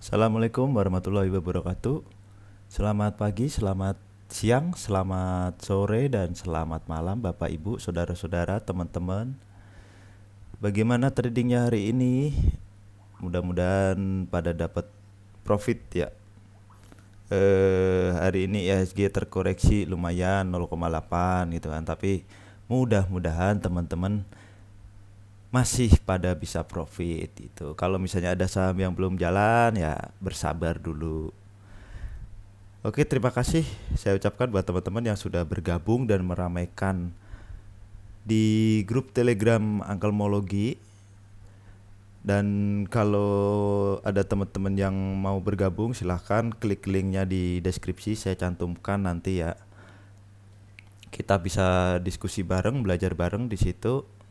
Assalamualaikum warahmatullahi wabarakatuh. Selamat pagi, selamat siang, selamat sore, dan selamat malam Bapak Ibu, saudara-saudara, teman-teman. Bagaimana tradingnya hari ini? Mudah-mudahan pada dapat profit ya. Hari ini IHSG terkoreksi lumayan 0,8 gitu kan, tapi mudah-mudahan teman-teman masih pada bisa profit itu. Kalau misalnya ada saham yang belum jalan ya bersabar dulu. Oke, terima kasih saya ucapkan buat teman-teman yang sudah bergabung dan meramaikan di grup Telegram Angkelmologi. Dan kalau ada teman-teman yang mau bergabung silahkan klik linknya di deskripsi, saya cantumkan nanti ya. Kita bisa diskusi bareng, belajar bareng di situ.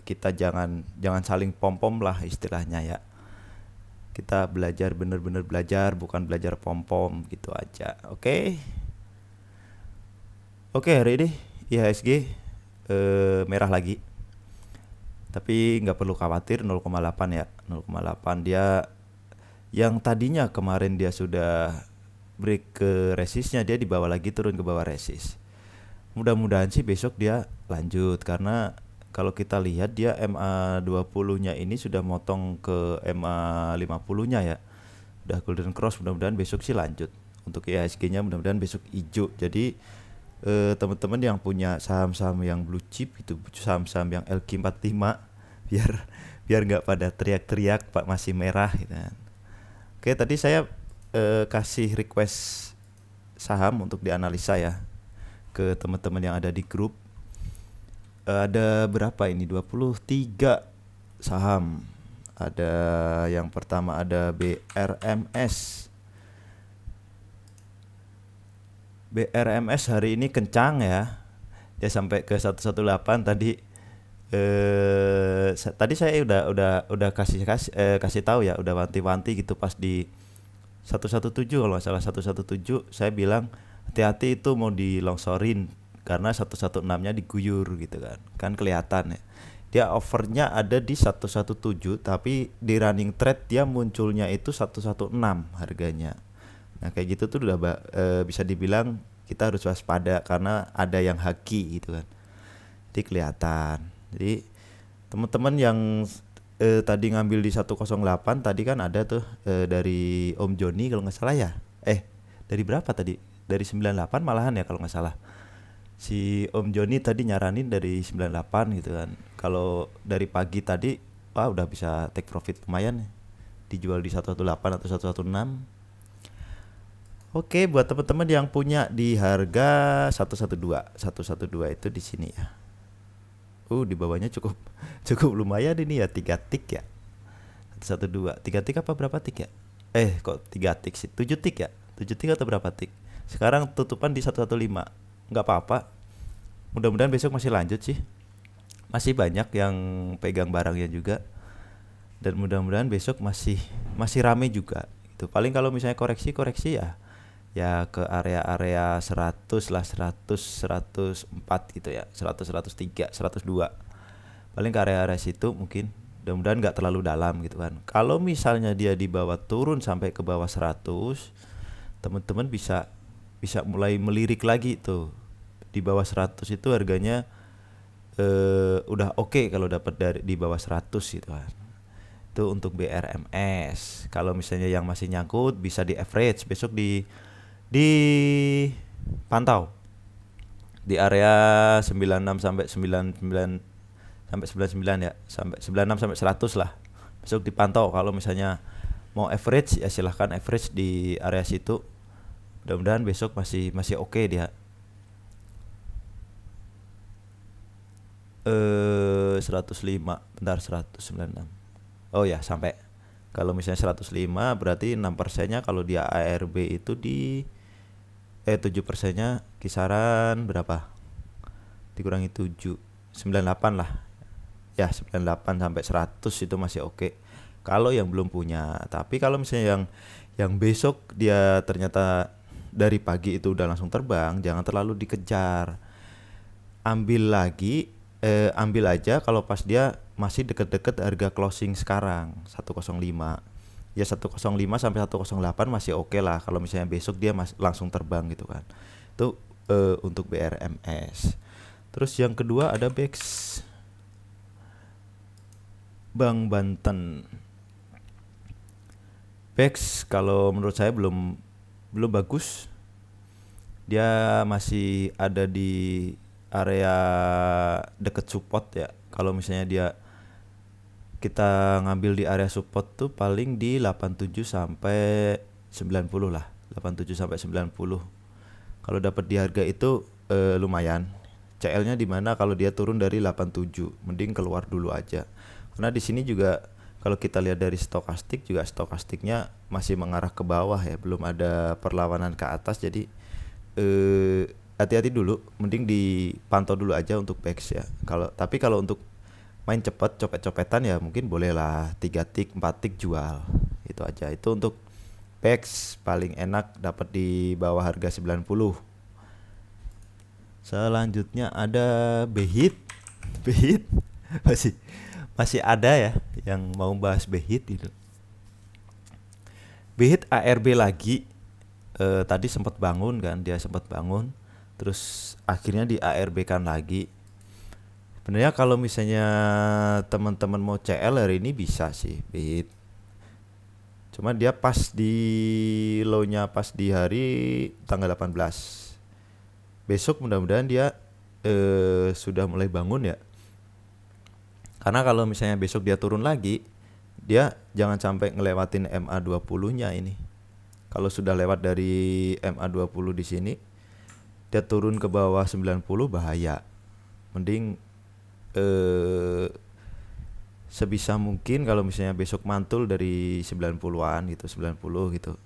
Kita jangan saling pom-pom lah istilahnya ya. Kita belajar bener-bener belajar, bukan belajar pom-pom gitu aja. Oke. Oke, hari ini IHSG merah lagi. Tapi nggak perlu khawatir, 0,8 ya. 0,8 dia yang tadinya kemarin dia sudah break ke resistnya, dia dibawa lagi turun ke bawah resist. Mudah-mudahan sih besok dia lanjut, karena kalau kita lihat dia MA20-nya ini sudah motong ke MA50-nya ya. Udah golden cross, mudah-mudahan besok sih lanjut. Untuk IHSG-nya mudah-mudahan besok hijau. Jadi teman-teman yang punya saham-saham yang blue chip itu, saham-saham yang LQ45, biar biar nggak pada teriak-teriak Pak masih merah gitu kan. Oke, tadi saya kasih request saham untuk dianalisa ya ke teman-teman yang ada di grup. Ada berapa ini? 23 saham. Ada yang pertama ada BRMS. BRMS hari ini kencang ya. Dia sampai ke 118 tadi. Tadi saya udah kasih tahu ya, udah wanti-wanti gitu pas di 117, kalau nggak salah 117 saya bilang hati-hati itu mau dilongsorin karena 116-nya diguyur gitu kan. Kan kelihatan ya. Dia overnya ada di 117, tapi di running trade dia munculnya itu 116 harganya. Nah, kayak gitu tuh udah bisa dibilang kita harus waspada karena ada yang haki gitu kan. Jadi kelihatan. Jadi teman-teman yang tadi ngambil di 108 tadi kan ada tuh dari Om Joni kalau nggak salah ya. Dari berapa tadi? Dari 98 malahan ya kalau nggak salah. Si Om Joni tadi nyaranin dari 98 gitu kan. Kalau dari pagi tadi wah udah bisa take profit lumayan nih. Dijual di 118 atau 116. Oke, buat teman-teman yang punya di harga 112 itu di sini ya. Di bawahnya cukup cukup lumayan ini ya, 3 tik ya. 112, 3 tik apa berapa tik ya? Kok 3 tik sih? 7 tik ya? 7 tik atau berapa tik? Sekarang tutupan di 115. Enggak apa-apa. Mudah-mudahan besok masih lanjut sih. Masih banyak yang pegang barangnya juga. Dan mudah-mudahan besok masih rame juga. Itu paling kalau misalnya koreksi ya ke area-area 100 lah, 100 104 gitu ya, 100 103 102, paling ke area-area situ mungkin. Mudah-mudahan nggak terlalu dalam gitu kan. Kalau misalnya dia di bawah turun sampai ke bawah 100, teman-teman bisa mulai melirik lagi tuh. Di bawah 100 itu harganya udah oke kalau dapat dari di bawah 100 gitu kan. Itu untuk BRMS. Kalau misalnya yang masih nyangkut bisa di average besok dipantau di area 96 sampai 99 sampai 99 ya, sampai 96 sampai 100 lah. Besok dipantau. Kalau misalnya mau average ya silahkan average di area situ. Mudah-mudahan besok masih oke dia. 105, bentar, 196. Oh ya, sampai. Kalau misalnya 105 berarti 6%-nya kalau dia ARB itu di 7%-nya kisaran berapa? Dikurangi 7, 98 lah. Ya, 98 sampai 100 itu masih oke. Kalau yang belum punya. Tapi kalau misalnya yang besok dia ternyata dari pagi itu udah langsung terbang, jangan terlalu dikejar. Ambil aja kalau pas dia masih deket-deket harga closing sekarang 105. ya 105 sampai 108 masih oke lah kalau misalnya besok dia langsung terbang gitu kan. Itu untuk BRMS. Terus yang kedua ada BEX Bank Banten. BEX kalau menurut saya belum bagus. Dia masih ada di area deket support ya. Kalau misalnya kita ngambil di area support tuh paling di 87 sampai 90 lah. 87 sampai 90. Kalau dapat di harga itu lumayan. CL-nya di mana kalau dia turun dari 87, mending keluar dulu aja. Karena di sini juga kalau kita lihat dari stokastik juga stokastiknya masih mengarah ke bawah ya, belum ada perlawanan ke atas, jadi hati-hati dulu, mending dipantau dulu aja untuk BEX ya. Tapi kalau untuk main cepet copet-copetan ya mungkin bolehlah 3 tik 4 tik jual, itu aja. Itu untuk BEX paling enak dapat di bawah harga 90. Selanjutnya ada BHIT. BHIT masih ada ya yang mau bahas BHIT itu. BHIT ARB lagi. Tadi sempat bangun kan, dia sempat bangun terus akhirnya di ARB kan lagi. Sebenarnya kalau misalnya teman-teman mau CL hari ini bisa sih BHIT, cuma dia pas di low-nya pas di hari tanggal 18. Besok mudah-mudahan dia sudah mulai bangun ya, karena kalau misalnya besok dia turun lagi, dia jangan sampai ngelewatin MA20 nya ini. Kalau sudah lewat dari MA20 di sini, dia turun ke bawah 90 bahaya. Mending sebisa mungkin kalau misalnya besok mantul dari 90-an gitu, 90 gitu.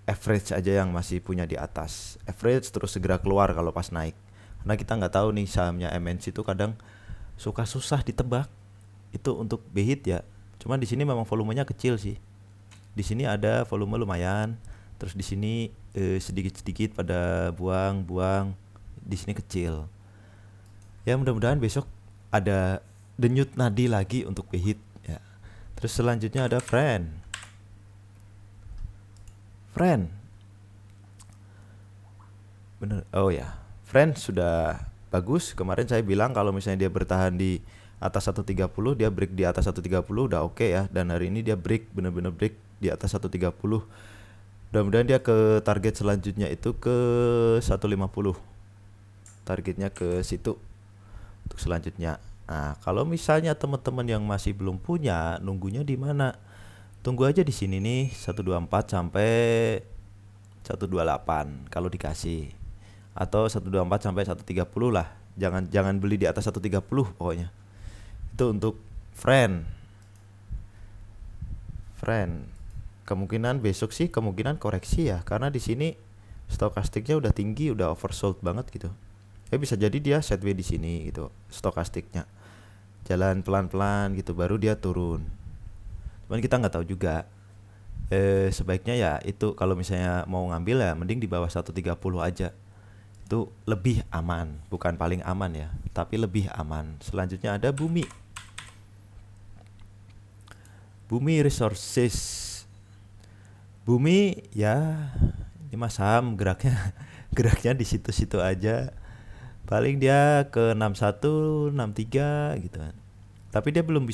Average aja yang masih punya di atas. Average terus segera keluar kalau pas naik. Karena kita nggak tahu nih sahamnya MNC itu kadang suka susah ditebak. Itu untuk BHIT ya. Cuman di sini memang volumenya kecil sih. Di sini ada volume lumayan. Terus di sini sedikit-sedikit pada buang, di sini kecil. Ya mudah-mudahan besok ada denyut nadi lagi untuk BHIT ya. Terus selanjutnya ada Friend. Bener. Oh ya, Friend sudah bagus. Kemarin saya bilang kalau misalnya dia bertahan di atas 130, dia break di atas 130 udah oke ya. Dan hari ini dia break, bener-bener break di atas 130. Mudah-mudahan dia ke target selanjutnya itu ke 150. Targetnya ke situ untuk selanjutnya. Nah, kalau misalnya teman-teman yang masih belum punya, nunggunya di mana? Tunggu aja di sini nih 124 sampai 128 kalau dikasih. Atau 124 sampai 130 lah. Jangan beli di atas 130 pokoknya. Itu untuk Friend. Kemungkinan besok sih kemungkinan koreksi ya, karena di sini stokastiknya udah tinggi, udah oversold banget gitu. Ya bisa jadi dia sideways di sini gitu stokastiknya. Jalan pelan-pelan gitu baru dia turun. Cuman kita nggak tahu juga. Sebaiknya ya itu kalau misalnya mau ngambil ya mending di bawah 130 aja. Itu lebih aman, bukan paling aman ya, tapi lebih aman. Selanjutnya ada Bumi Resources. Bumi ya ini mas saham geraknya di situ-situ aja. Paling dia ke 61, 63 gitu kan. Tapi dia belum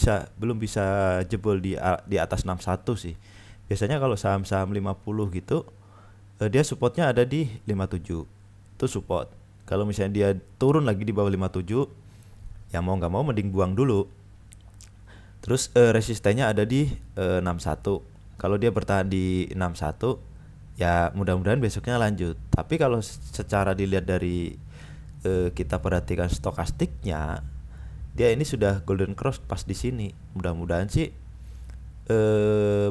bisa jebol di atas 61 sih. Biasanya kalau saham-saham 50 gitu dia supportnya ada di 57. Itu support. Kalau misalnya dia turun lagi di bawah 57, ya mau nggak mau mending buang dulu. Terus resistennya ada di 61. Kalau dia bertahan di 61, ya mudah-mudahan besoknya lanjut. Tapi kalau secara dilihat dari kita perhatikan stokastiknya, dia ini sudah golden cross pas di sini. Mudah-mudahan sih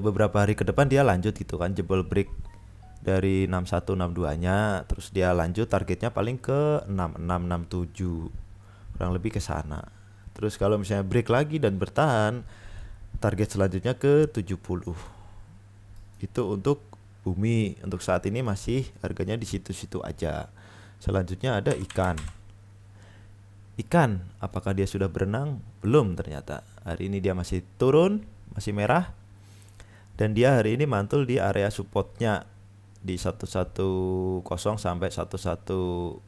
beberapa hari ke depan dia lanjut gitu kan, jebol break dari 61 62-nya, terus dia lanjut targetnya paling ke 66 67. Kurang lebih ke sana. Terus kalau misalnya break lagi dan bertahan, target selanjutnya ke 70. Itu untuk Bumi. Untuk saat ini masih harganya di situ-situ aja. Selanjutnya ada ikan. Apakah dia sudah berenang? Belum ternyata. Hari ini dia masih turun, masih merah. dan dia hari ini mantul di area supportnya di 110 sampai 114.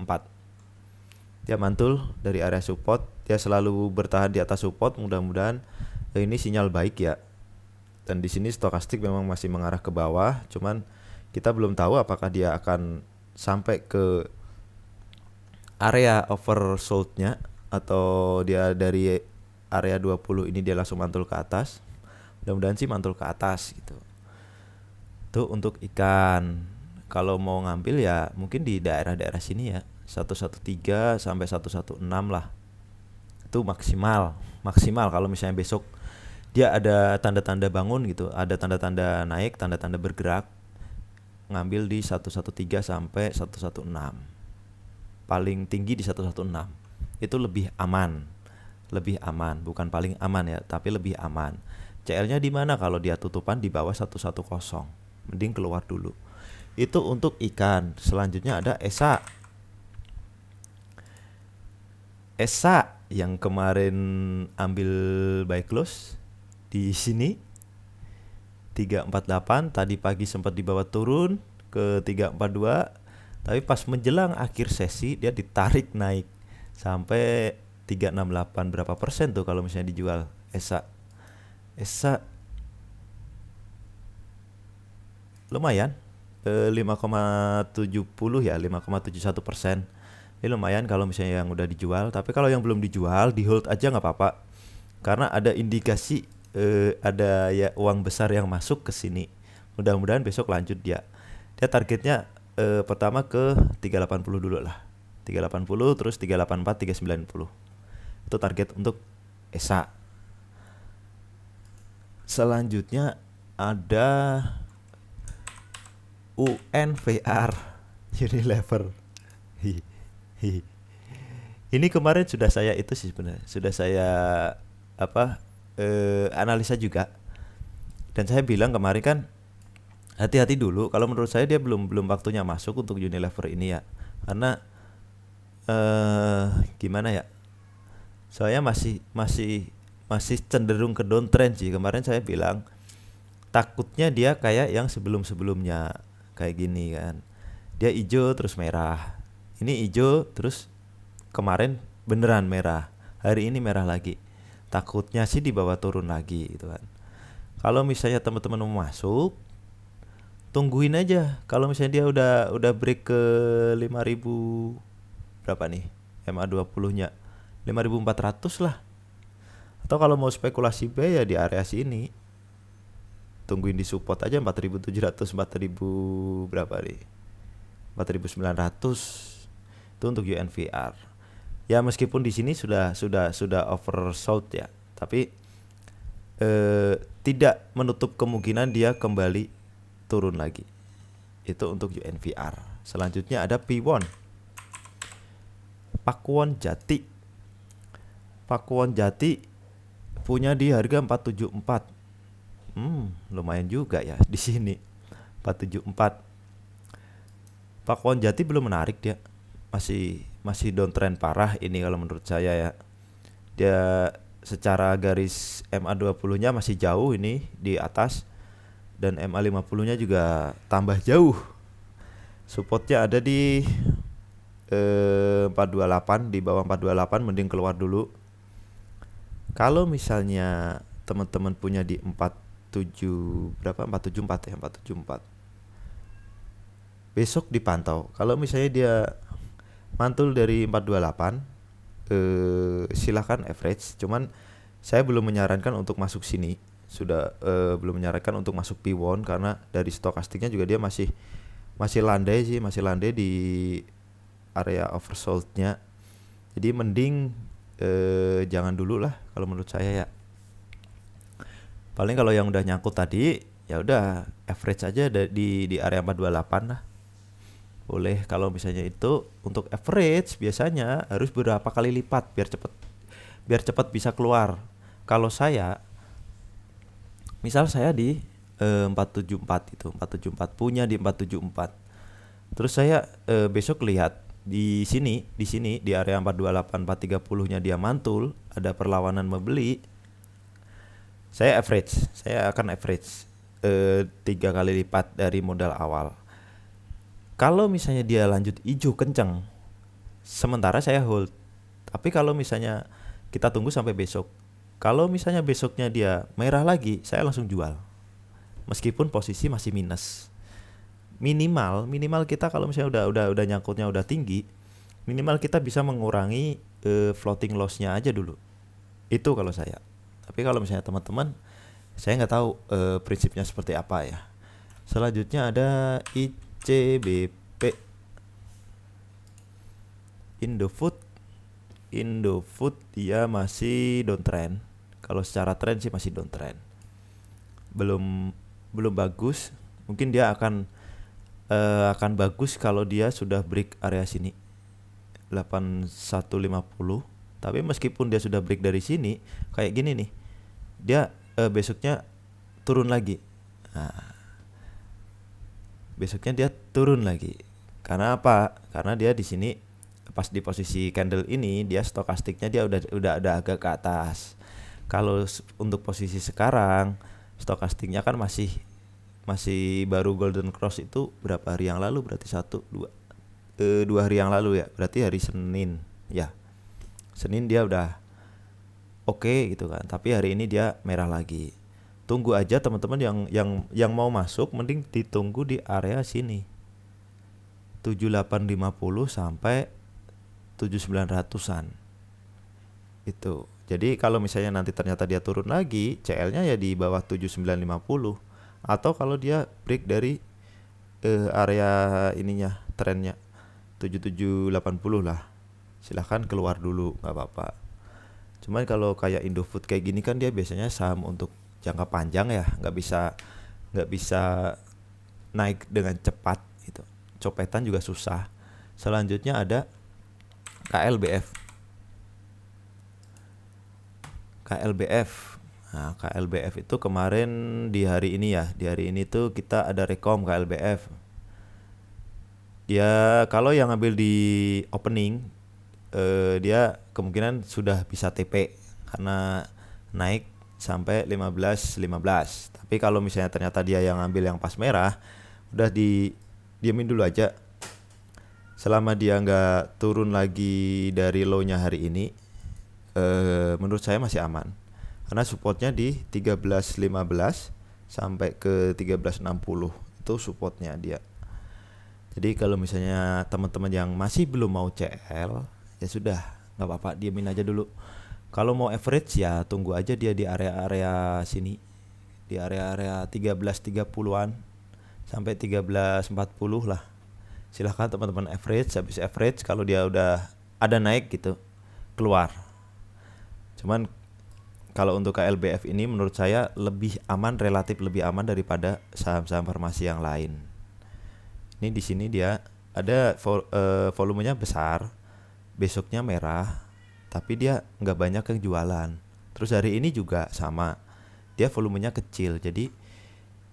Dia mantul dari area support, dia selalu bertahan di atas support. Mudah-mudahan ini sinyal baik ya. Dan di sini stokastik memang masih mengarah ke bawah, cuman kita belum tahu apakah dia akan sampai ke area oversold-nya atau dia dari area 20 ini dia langsung mantul ke atas. Mudah-mudahan sih mantul ke atas gitu. Itu untuk ikan. Kalau mau ngambil ya mungkin di daerah-daerah sini ya, 113 sampai 116 lah. Itu maksimal kalau misalnya besok dia ada tanda-tanda bangun gitu, ada tanda-tanda naik, tanda-tanda bergerak, ngambil di 113 sampai 116. Paling tinggi di 116. Itu lebih aman. Bukan paling aman ya, tapi lebih aman. CL-nya di mana kalau dia tutupan di bawah 110? Mending keluar dulu. Itu untuk ikan. Selanjutnya ada ESA. ESA yang kemarin ambil buy close di sini 348, tadi pagi sempat dibawa turun ke 342, tapi pas menjelang akhir sesi dia ditarik naik sampai 368. Berapa persen tuh kalau misalnya dijual ESA? ESA lumayan, 5,70 ya, 5,71%. Ini lumayan kalau misalnya yang udah dijual. Tapi kalau yang belum dijual, di hold aja nggak apa-apa, karena ada indikasi ada ya uang besar yang masuk ke sini. Mudah-mudahan besok lanjut dia. Dia targetnya pertama ke 380 dulu lah. 380 terus 384, 390. Itu target untuk ESA. Selanjutnya ada UNVR, Unilever. Ini kemarin sudah saya itu sih sebenarnya, sudah saya analisa juga. Dan saya bilang kemarin kan hati-hati dulu. Kalau menurut saya dia belum waktunya masuk untuk Unilever ini ya. Karena gimana ya? Saya masih cenderung ke downtrend sih. Kemarin saya bilang takutnya dia kayak yang sebelum-sebelumnya kayak gini kan. Dia hijau terus merah. Ini hijau terus kemarin beneran merah. Hari ini merah lagi. Takutnya sih dibawa turun lagi gitu kan. Kalau misalnya teman-teman mau masuk, tungguin aja. Kalau misalnya dia udah break ke 5000 berapa nih? MA20-nya 5400 lah. Atau kalau mau spekulasi B ya di area sini. Tungguin di support aja 4700, 4000 berapa nih? 4900. Itu untuk UNVR. Ya meskipun di sini sudah oversold ya, tapi tidak menutup kemungkinan dia kembali turun lagi. Itu untuk UNVR. Selanjutnya ada P1. Pakuwon Jati. Pakuwon Jati punya di harga 474. Lumayan juga ya di sini. 474. Pakuwon Jati belum menarik dia. Masih downtrend parah ini kalau menurut saya ya. Dia secara garis MA20-nya masih jauh ini di atas, dan MA50-nya juga tambah jauh. Supportnya ada di 428, di bawah 428 mending keluar dulu. Kalau misalnya teman-teman punya di 47 berapa? 474 ya, 474. Besok dipantau. Kalau misalnya dia mantul dari 428, silahkan average. Cuman saya belum menyarankan untuk masuk sini. Sudah belum menyarankan untuk masuk P1 karena dari stokastiknya juga dia masih landai sih, masih landai di area oversold-nya. Jadi mending jangan dulu lah kalau menurut saya ya. Paling kalau yang udah nyangkut tadi ya udah average aja di area 428 lah. Boleh. Kalau misalnya itu untuk average biasanya harus berapa kali lipat biar cepat bisa keluar. Kalau saya misal saya di 474 itu, 474 punya di 474. Terus saya besok lihat di sini di area 428 430-nya dia mantul, ada perlawanan membeli. Saya akan average 3 kali lipat dari modal awal. Kalau misalnya dia lanjut hijau kenceng, sementara saya hold. Tapi kalau misalnya kita tunggu sampai besok, kalau misalnya besoknya dia merah lagi, saya langsung jual. Meskipun posisi masih minus. Minimal kita kalau misalnya udah nyangkutnya udah tinggi, minimal kita bisa mengurangi floating loss-nya aja dulu. Itu kalau saya. Tapi kalau misalnya teman-teman, saya nggak tahu prinsipnya seperti apa ya. Selanjutnya ada ICBP, Indofood dia masih downtrend. Kalau secara trend sih masih downtrend. Belum bagus. Mungkin dia akan bagus kalau dia sudah break area sini 8150. Tapi meskipun dia sudah break dari sini kayak gini nih, dia besoknya turun lagi. Nah, besoknya dia turun lagi. Karena apa? Karena dia di sini pas di posisi candle ini dia stokastiknya dia udah agak ke atas. Kalau untuk posisi sekarang stokastiknya kan masih baru golden cross itu berapa hari yang lalu, berarti 2 hari yang lalu ya, berarti hari Senin ya. Senin dia udah oke gitu kan, tapi hari ini dia merah lagi. Tunggu aja teman-teman yang mau masuk, mending ditunggu di area sini 7850 sampai 7900-an itu. Jadi kalau misalnya nanti ternyata dia turun lagi, CL-nya ya di bawah 7950, atau kalau dia break dari area ininya trennya 7780 lah, silahkan keluar dulu, nggak apa-apa. Cuman kalau kayak Indofood kayak gini kan dia biasanya saham untuk jangka panjang ya, nggak bisa naik dengan cepat gitu. Copetan juga susah. Selanjutnya ada KLBF. Nah, KLBF itu kemarin di hari ini tuh kita ada rekom KLBF. Dia kalau yang ngambil di opening, dia kemungkinan sudah bisa TP karena naik sampai 15. Tapi kalau misalnya ternyata dia yang ngambil yang pas merah, udah diamin dulu aja. Selama dia nggak turun lagi dari low-nya hari ini, menurut saya masih aman. Karena supportnya di 13.15 sampai ke 13.60 itu supportnya dia. Jadi kalau misalnya teman-teman yang masih belum mau CL, ya sudah, nggak apa-apa, diamin aja dulu. Kalau mau average ya tunggu aja dia di area-area sini, di area-area 13.30-an sampai 13.40 lah. Silahkan teman-teman average. Habis average kalau dia udah ada naik gitu, keluar. Cuman kalau untuk KLBF ini menurut saya relatif lebih aman daripada saham-saham farmasi yang lain. Ini di sini dia ada volumenya besar, besoknya merah, tapi dia nggak banyak yang jualan. Terus hari ini juga sama, dia volumenya kecil, jadi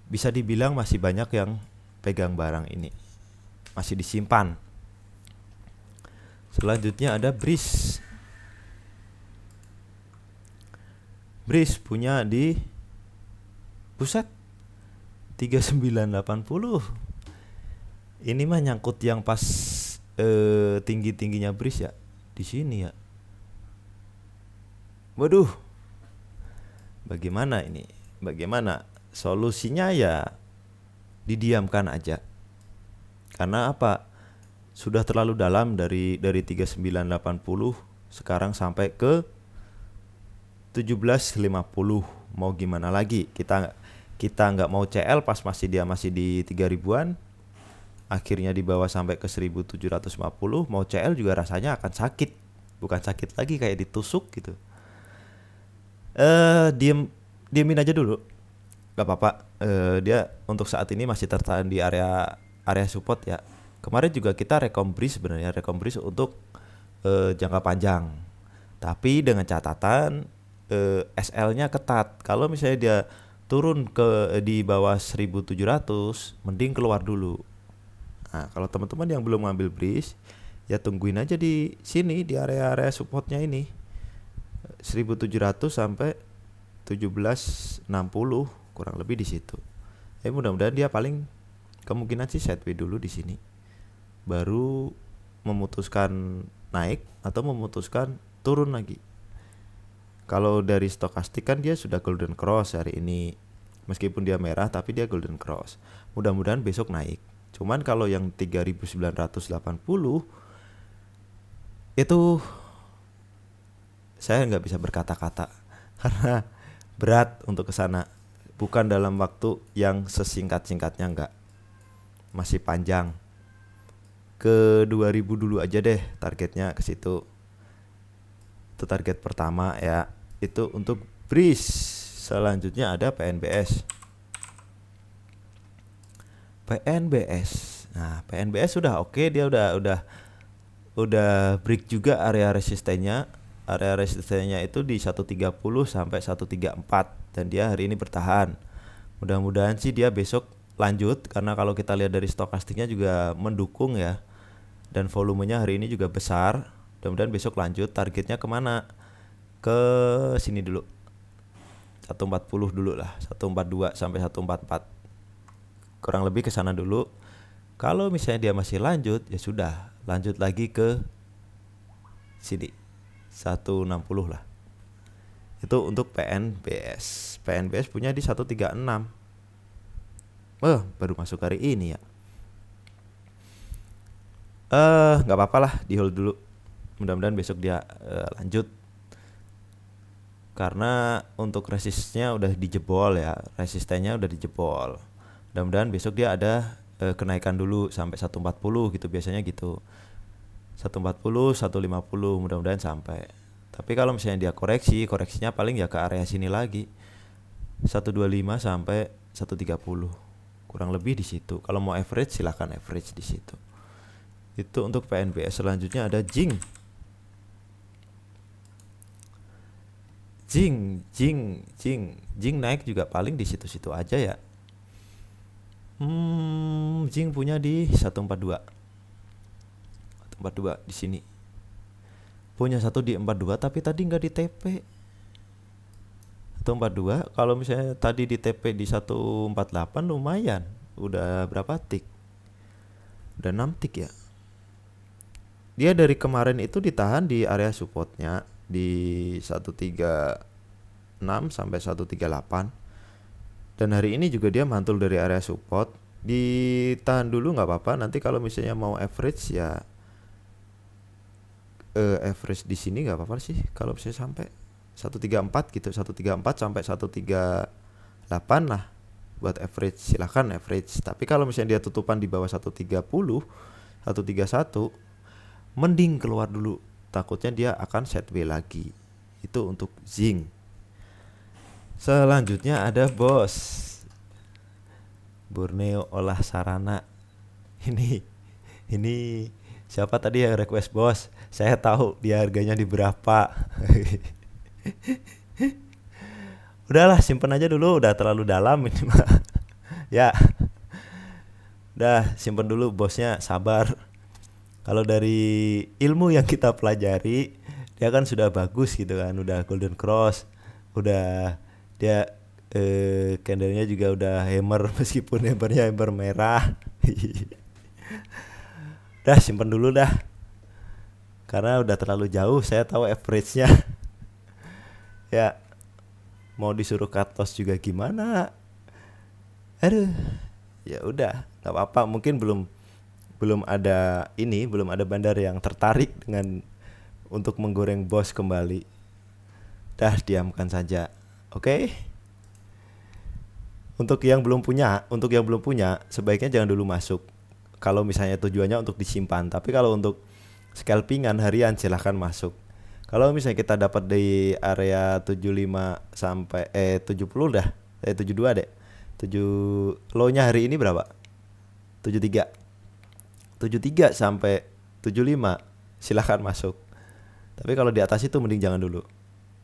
bisa dibilang masih banyak yang pegang barang ini, masih disimpan. Selanjutnya ada Breeze punya di pusat 3980. Ini mah nyangkut yang pas tinggi-tingginya Breeze ya, di sini ya. Waduh, bagaimana ini? Bagaimana solusinya? Ya didiamkan aja. Karena apa? Sudah terlalu dalam dari 3980 sekarang sampai ke 1750. Mau gimana lagi? Kita nggak mau CL pas dia masih di 3000-an. Akhirnya di bawah sampai ke 1750, mau CL juga rasanya akan sakit. Bukan sakit lagi, kayak ditusuk gitu. Diemin aja dulu. Gak apa-apa. Dia untuk saat ini masih tertahan di area support ya. Kemarin juga kita rekom Breeze untuk jangka panjang. Tapi dengan catatan SL-nya ketat. Kalau misalnya dia turun di bawah 1700, mending keluar dulu. Nah, kalau teman-teman yang belum ngambil Breeze, ya tungguin aja di sini di area supportnya ini 1700 sampai 1760, kurang lebih di situ. Mudah-mudahan dia paling kemungkinan sih sideways dulu di sini, baru memutuskan naik atau memutuskan turun lagi. Kalau dari stokastik kan dia sudah golden cross hari ini, meskipun dia merah tapi dia golden cross. Mudah-mudahan besok naik. Cuman kalau yang 3980 itu saya nggak bisa berkata-kata karena berat untuk ke sana. Bukan dalam waktu yang sesingkat-singkatnya, enggak. Masih panjang. Ke 2000 dulu aja deh targetnya, ke situ. Itu target pertama ya. Itu untuk BRIS. Selanjutnya ada PNBS. Nah, PNBS sudah oke, dia udah break juga area resistennya. Area resistennya itu di 130 sampai 134 dan dia hari ini bertahan. Mudah-mudahan sih dia besok lanjut, karena kalau kita lihat dari stokastiknya juga mendukung ya. Dan volumenya hari ini juga besar. Mudah-mudahan besok lanjut. Targetnya kemana? Ke sini dulu, 140 dulu lah, 142 sampai 144, kurang lebih ke sana dulu. Kalau misalnya dia masih lanjut, ya sudah, lanjut lagi ke sini 160 lah. Itu untuk PNBS. PNBS punya di 136. Baru masuk hari ini ya. Nggak apa-apa lah, di hold dulu. Mudah-mudahan besok dia lanjut. Karena untuk resistnya udah dijebol ya, resistennya udah dijebol. Mudah-mudahan besok dia ada kenaikan dulu sampai 140 gitu, biasanya gitu. 140, 150 mudah-mudahan sampai. Tapi kalau misalnya dia koreksinya paling ya ke area sini lagi. 125 sampai 130. Kurang lebih di situ. Kalau mau average silahkan average di situ. Itu untuk PNBS. Selanjutnya ada Jing naik juga paling di situ-situ aja ya. Jing punya di 142 di sini. Punya satu di 42 tapi tadi nggak di TP. 142 kalau misalnya tadi di TP di 148 lumayan. Udah berapa tik? Udah 6 tik ya. Dia dari kemarin itu ditahan di area supportnya di 136 sampai 138, dan hari ini juga dia mantul dari area support. Ditahan dulu nggak apa-apa, nanti kalau misalnya mau average ya average di sini nggak apa-apa sih. Kalau misalnya sampai 134 gitu, 134 sampai 138 lah buat average, silahkan average. Tapi kalau misalnya dia tutupan di bawah 130, 131, mending keluar dulu, takutnya dia akan sideways lagi. Itu untuk Zing. Selanjutnya ada Bos Borneo Olah Sarana. Ini siapa tadi yang request Bos? Saya tahu dia harganya di berapa. Udahlah, simpen aja dulu, udah terlalu dalam ini mah. Ya. Udah, simpen dulu Bosnya, sabar. Kalau dari ilmu yang kita pelajari, dia kan sudah bagus gitu kan, udah golden cross, udah dia candlenya juga udah hammer, meskipun hammernya hammer merah. Udah simpen dulu dah, karena udah terlalu jauh, saya tahu average-nya. Ya, mau disuruh cut loss juga gimana? Aduh, ya udah, nggak apa-apa. Mungkin belum ada bandar yang tertarik dengan untuk menggoreng Bos kembali. Dah, diamkan saja. Oke? Untuk yang belum punya, sebaiknya jangan dulu masuk. Kalau misalnya tujuannya untuk disimpan, tapi kalau untuk scalpingan harian silahkan masuk. Kalau misalnya kita dapat di area 75 sampai 70 dah, 72 deh. 7 low-nya hari ini berapa? 73 sampai 75 silahkan masuk. Tapi kalau di atas itu mending jangan dulu.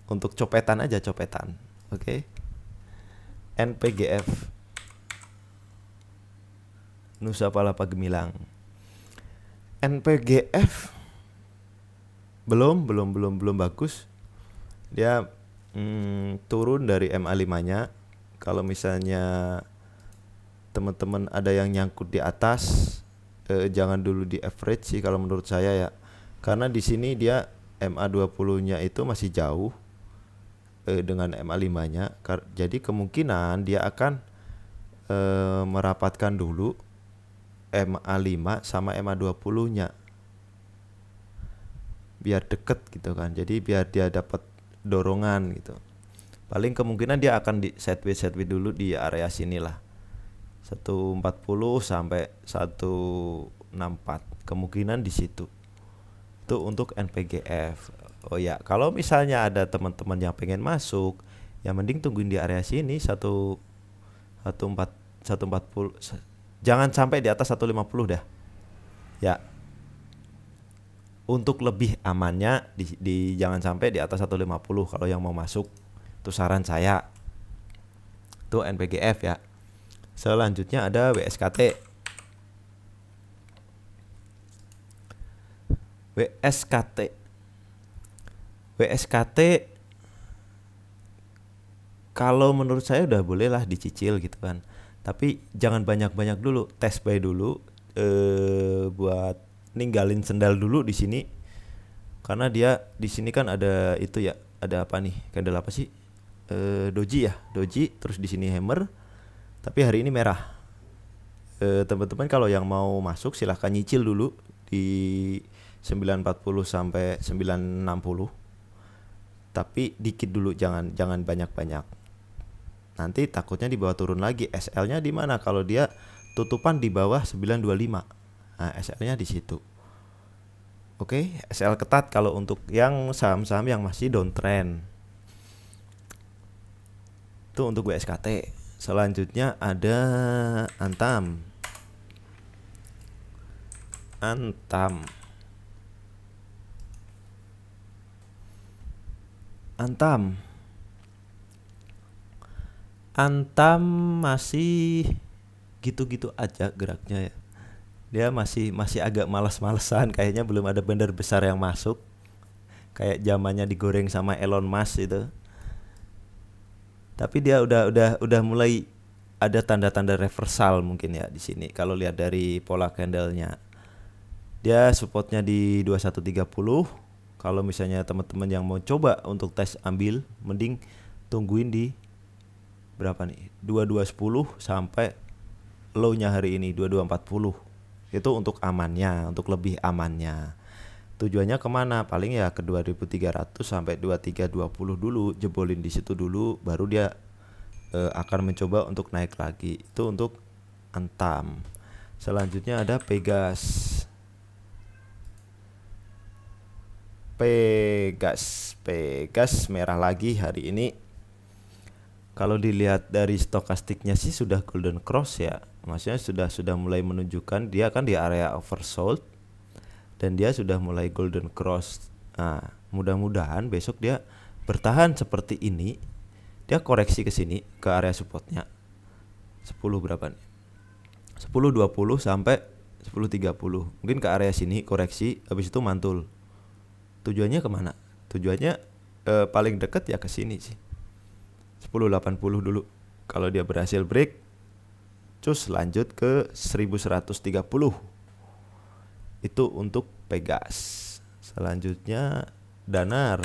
Untuk copetan aja, copetan. Oke. NPGF Nusa Palapa Gemilang. NPGF belum bagus. Dia turun dari MA5-nya. Kalau misalnya teman-teman ada yang nyangkut di atas, jangan dulu di average sih kalau menurut saya ya. Karena di sini dia MA20-nya itu masih jauh dengan MA5-nya. Jadi kemungkinan dia akan merapatkan dulu MA5 sama MA20-nya. Biar deket gitu kan. Jadi biar dia dapat dorongan gitu. Paling kemungkinan dia akan di sideways dulu di area sini lah. 140 sampai 164. Kemungkinan di situ. Itu untuk NPGF. Oh ya, kalau misalnya ada teman-teman yang pengen masuk, ya mending tungguin di area sini 140. Jangan sampai di atas 150 dah. Ya. Untuk lebih amannya jangan sampai di atas 150 kalau yang mau masuk. Itu saran saya. Itu NPGF ya. Selanjutnya ada WSKT. WSKT kalau menurut saya udah boleh lah dicicil gitu kan. Tapi jangan banyak-banyak dulu, tes buy dulu buat ninggalin sendal dulu di sini. Karena dia di sini kan ada itu ya, ada apa nih? Candle apa sih? Doji ya, doji, terus di sini hammer. Tapi hari ini merah. Teman-teman kalau yang mau masuk silahkan nyicil dulu di 940 sampai 960. Tapi dikit dulu, jangan banyak-banyak. Nanti takutnya di bawah turun lagi. SL-nya di mana? Kalau dia tutupan di bawah 925. Nah, SL-nya di situ. Oke, SL ketat kalau untuk yang saham-saham yang masih downtrend. Itu untuk WSKT. Selanjutnya ada Antam. Antam masih gitu-gitu aja geraknya ya. Dia masih agak malas-malesan, kayaknya belum ada bandar besar yang masuk. Kayak zamannya digoreng sama Elon Musk itu. Tapi dia udah mulai ada tanda-tanda reversal mungkin ya di sini. Kalau lihat dari pola candlenya. Dia supportnya di 2130. Kalau misalnya teman-teman yang mau coba untuk tes ambil, mending tungguin di berapa nih? 2210 sampai low-nya hari ini 2240. Itu untuk amannya, untuk lebih amannya. Tujuannya kemana? Paling ya ke 2300 sampai 2320 dulu, jebolin di situ dulu, baru dia akan mencoba untuk naik lagi. Itu untuk Antam. Selanjutnya ada Pegas merah lagi hari ini. Kalau dilihat dari stokastiknya sih sudah golden cross ya. Maksudnya sudah mulai menunjukkan dia kan di area oversold dan dia sudah mulai golden cross. Nah, mudah-mudahan besok dia bertahan seperti ini. Dia koreksi ke sini ke area supportnya 10 berapa nih? 10.20 sampai 10.30. Mungkin ke area sini koreksi, habis itu mantul. Tujuannya kemana? Tujuannya paling dekat ya ke sini sih. 10.80 dulu. Kalau dia berhasil break, cus lanjut ke 1130. Itu untuk Pegas. Selanjutnya Danar,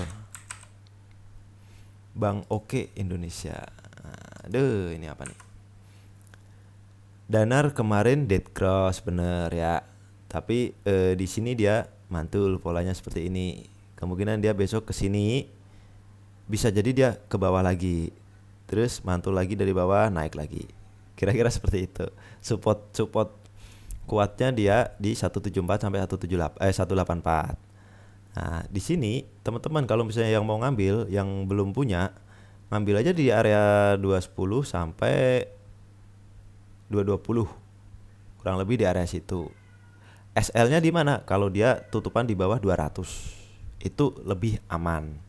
Bank Oke Indonesia. Aduh, ini apa nih? Danar kemarin dead cross bener ya. Tapi di sini dia mantul, polanya seperti ini. Kemungkinan dia besok ke sini bisa jadi dia ke bawah lagi. Terus mantul lagi dari bawah, naik lagi. Kira-kira seperti itu. Support kuatnya dia di 174 sampai 184. Nah, di sini teman-teman kalau misalnya yang mau ngambil, yang belum punya, ngambil aja di area 210 sampai 220. Kurang lebih di area situ. SL-nya di mana? Kalau dia tutupan di bawah 200. Itu lebih aman.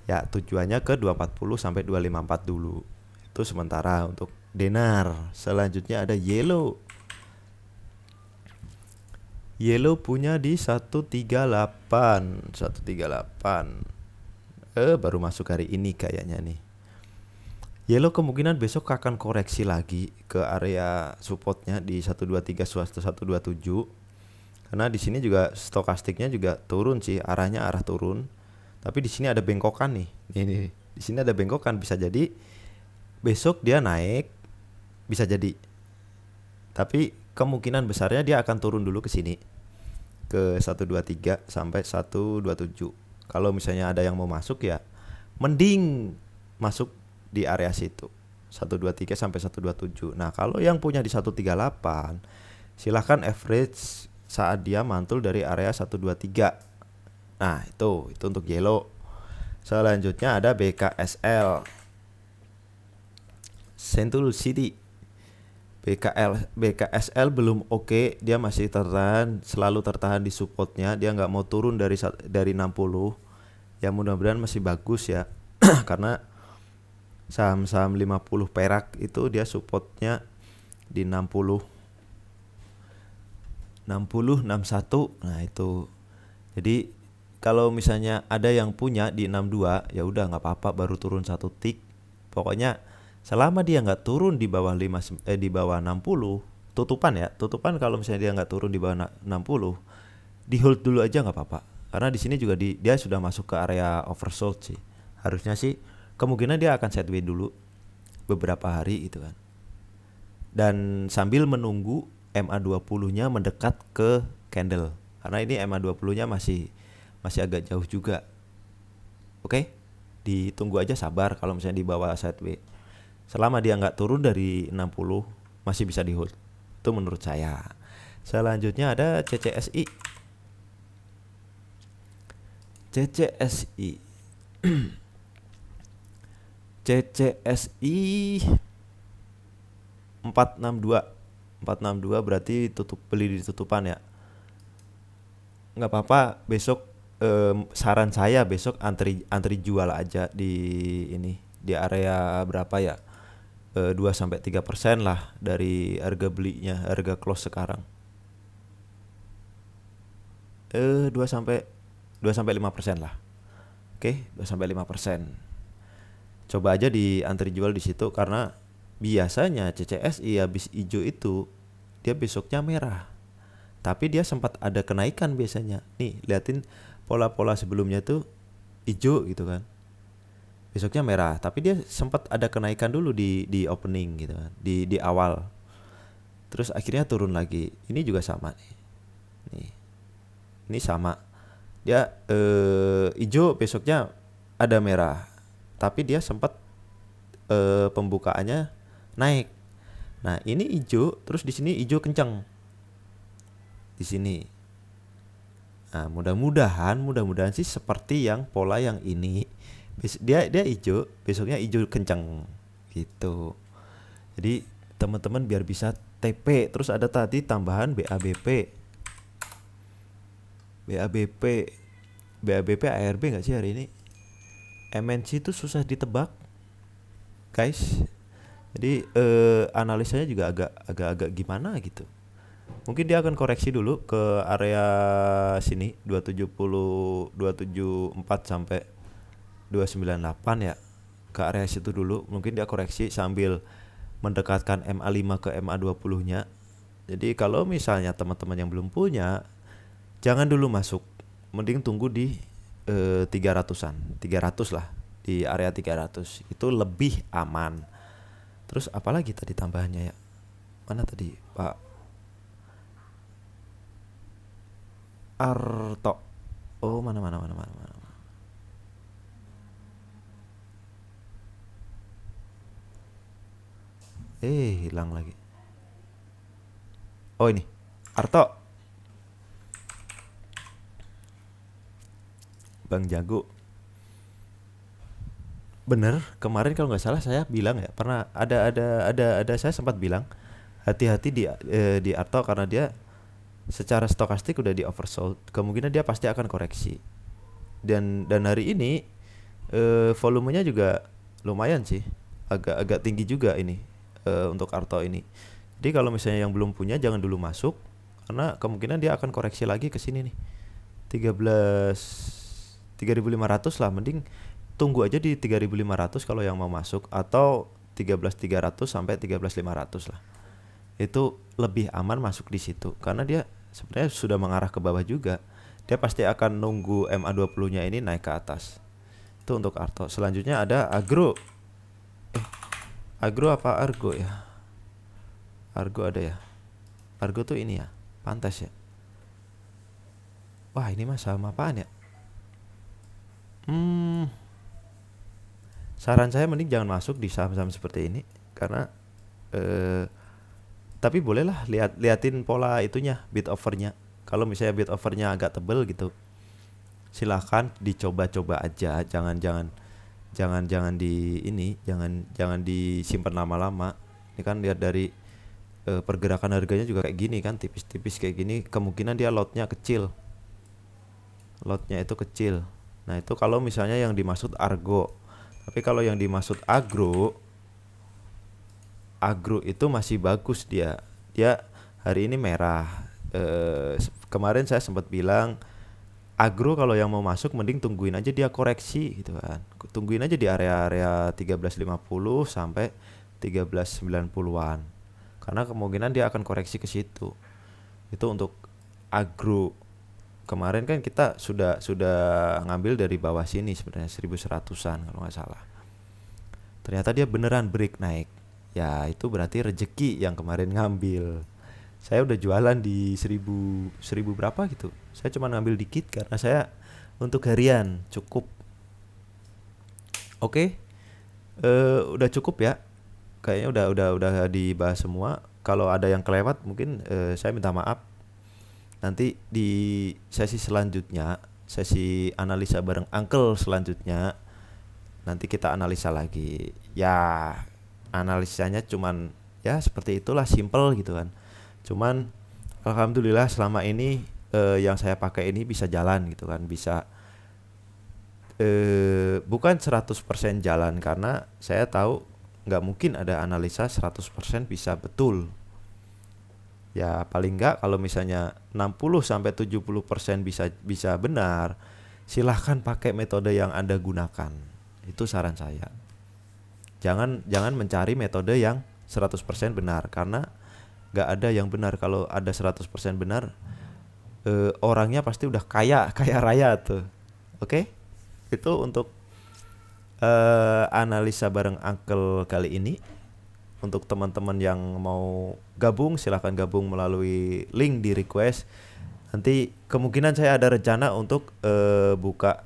Ya, tujuannya ke 240 sampai 254 dulu. Itu sementara untuk Denar. Selanjutnya ada Yellow. Yellow punya di 138. Baru masuk hari ini kayaknya nih. Yellow kemungkinan besok akan koreksi lagi ke area supportnya di 123 127. Karena di sini juga stokastiknya juga turun sih, arahnya arah turun. Tapi di sini ada bengkokan nih. Ini di sini ada bengkokan, bisa jadi besok dia naik, bisa jadi. Tapi kemungkinan besarnya dia akan turun dulu ke sini. Ke 123 sampai 127. Kalau misalnya ada yang mau masuk ya mending masuk di area situ. 123 sampai 127. Nah, kalau yang punya di 138, silahkan average saat dia mantul dari area 123. Nah, itu untuk yellow. Selanjutnya ada BKSL. Sentul City. BKSL belum oke, dia masih selalu tertahan di supportnya, dia nggak mau turun dari 60. Ya mudah-mudahan masih bagus ya. Karena saham-saham 50 perak itu dia supportnya di 60 61. Nah, itu. Jadi kalau misalnya ada yang punya di 62, ya udah nggak apa-apa, baru turun satu tik. Pokoknya selama dia nggak turun di bawah di bawah 60 tutupan ya. Tutupan kalau misalnya dia nggak turun di bawah 60, di hold dulu aja nggak apa-apa. Karena di sini juga dia sudah masuk ke area oversold sih. Harusnya sih kemungkinan dia akan sideways dulu beberapa hari gitu kan. Dan sambil menunggu MA20-nya mendekat ke candle. Karena ini MA20-nya masih agak jauh juga. Oke? Ditunggu aja, sabar kalau misalnya di bawah sideways. Selama dia nggak turun dari 60 masih bisa di hold. Itu menurut saya. Selanjutnya ada CCSI. CCSI 462 berarti beli di tutupan ya. Nggak apa-apa, besok saran saya besok antri jual aja di area berapa ya, 2-3% lah dari harga belinya, harga close sekarang. 2-5% lah. Oke, 2-5%. Coba aja di antri jual di situ, karena biasanya CCSI habis hijau itu dia besoknya merah. Tapi dia sempat ada kenaikan biasanya. Nih, liatin pola-pola sebelumnya tuh hijau gitu kan. Besoknya merah, tapi dia sempat ada kenaikan dulu di opening gitu kan, di awal. Terus akhirnya turun lagi. Ini juga sama nih. Ini sama. Dia hijau besoknya ada merah. Tapi dia sempat pembukaannya naik. Nah, ini hijau, terus di sini hijau kencang. Di sini. Nah, mudah-mudahan sih seperti yang pola yang ini. Dia hijau, besoknya hijau kencang gitu. Jadi teman-teman biar bisa TP. Terus ada tadi tambahan BABP ARB nggak sih hari ini? MNC itu susah ditebak guys. Jadi analisanya juga agak gimana gitu. Mungkin dia akan koreksi dulu ke area sini 274 sampai 298 ya. Ke area situ dulu. Mungkin dia koreksi sambil mendekatkan MA5 ke MA20-nya. Jadi kalau misalnya teman-teman yang belum punya, jangan dulu masuk. Mending tunggu di 300-an. 300 lah. Di area 300. Itu lebih aman. Terus apalagi tadi tambahannya ya? Mana tadi Pak Arto? Oh, mana. Hilang lagi. Oh, ini. Arto. Bang Jago. Bener, kemarin kalau nggak salah saya bilang ya, pernah ada saya sempat bilang hati-hati di Arto, karena dia secara stokastik udah di oversold, kemungkinan dia pasti akan koreksi. Dan hari ini volumenya juga lumayan sih, agak tinggi juga ini untuk Arto ini. Jadi kalau misalnya yang belum punya jangan dulu masuk, karena kemungkinan dia akan koreksi lagi ke sini nih. 3.500 lah, mending tunggu aja di 3.500 kalau yang mau masuk, atau 13.300 sampai 13.500 lah. Itu lebih aman masuk di situ karena dia sebenarnya sudah mengarah ke bawah juga. Dia pasti akan nunggu MA20-nya ini naik ke atas. Itu untuk Arto. Selanjutnya ada Agro. Agro apa Argo ya? Argo ada ya. Argo tuh ini ya, pantas ya. Wah, ini mah saham apaan ya? Saran saya mending jangan masuk di saham-saham seperti ini karena tapi bolehlah liatin pola itunya, bid overnya. Kalau misalnya bid overnya agak tebel gitu, silahkan dicoba-coba aja. Jangan disimpan lama-lama. Ini kan lihat dari pergerakan harganya juga kayak gini kan, tipis-tipis kayak gini, kemungkinan dia lotnya itu kecil. Nah itu kalau misalnya yang dimaksud Argo. Tapi kalau yang dimaksud Agro itu masih bagus dia hari ini merah. Kemarin saya sempat bilang Agro kalau yang mau masuk mending tungguin aja dia koreksi gitu kan. Tungguin aja di area-area 13.50 sampai 13.90-an. Karena kemungkinan dia akan koreksi ke situ. Itu untuk Agro. Kemarin kan kita sudah ngambil dari bawah sini sebenarnya 1100-an kalau nggak salah. Ternyata dia beneran break naik. Ya itu berarti rezeki yang kemarin ngambil. Saya udah jualan di 1000 berapa gitu. Saya cuma ngambil dikit karena saya untuk harian cukup. Oke. Udah cukup ya. Kayaknya udah dibahas semua. Kalau ada yang kelewat mungkin saya minta maaf. Nanti di sesi selanjutnya, sesi analisa bareng Uncle selanjutnya, nanti kita analisa lagi. Ya, analisanya cuman ya seperti itulah, simple gitu kan. Cuman alhamdulillah selama ini yang saya pakai ini bisa jalan gitu kan, bisa bukan 100% jalan karena saya tahu nggak mungkin ada analisa 100% bisa betul. Ya paling enggak kalau misalnya 60-70% bisa benar, silahkan pakai metode yang Anda gunakan. Itu saran saya. Jangan mencari metode yang 100% benar karena enggak ada yang benar. Kalau ada 100% benar, orangnya pasti udah kaya raya tuh. Oke? Itu untuk analisa bareng Uncle kali ini. Untuk teman-teman yang mau gabung, silahkan gabung melalui link di request. Nanti kemungkinan saya ada rencana untuk buka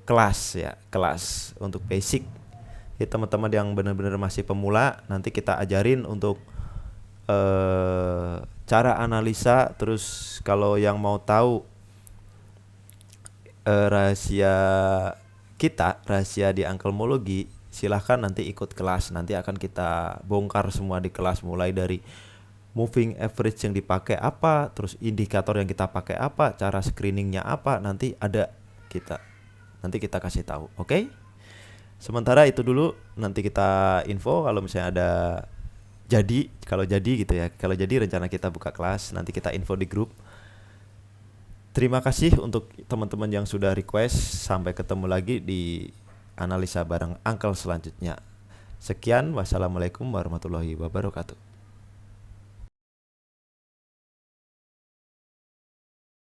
kelas untuk basic. Ya, teman-teman yang benar-benar masih pemula, nanti kita ajarin untuk cara analisa. Terus kalau yang mau tahu rahasia di Unclemology, silahkan nanti ikut kelas. Nanti akan kita bongkar semua di kelas, mulai dari moving average yang dipakai apa, terus indikator yang kita pakai apa, cara screeningnya apa, nanti kita kasih tahu. Oke? Sementara itu dulu, nanti kita info kalau misalnya ada kalau jadi rencana kita buka kelas, nanti kita info di grup. Terima kasih untuk teman-teman yang sudah request. Sampai ketemu lagi di analisa bareng Uncle selanjutnya. Sekian, wassalamualaikum warahmatullahi wabarakatuh.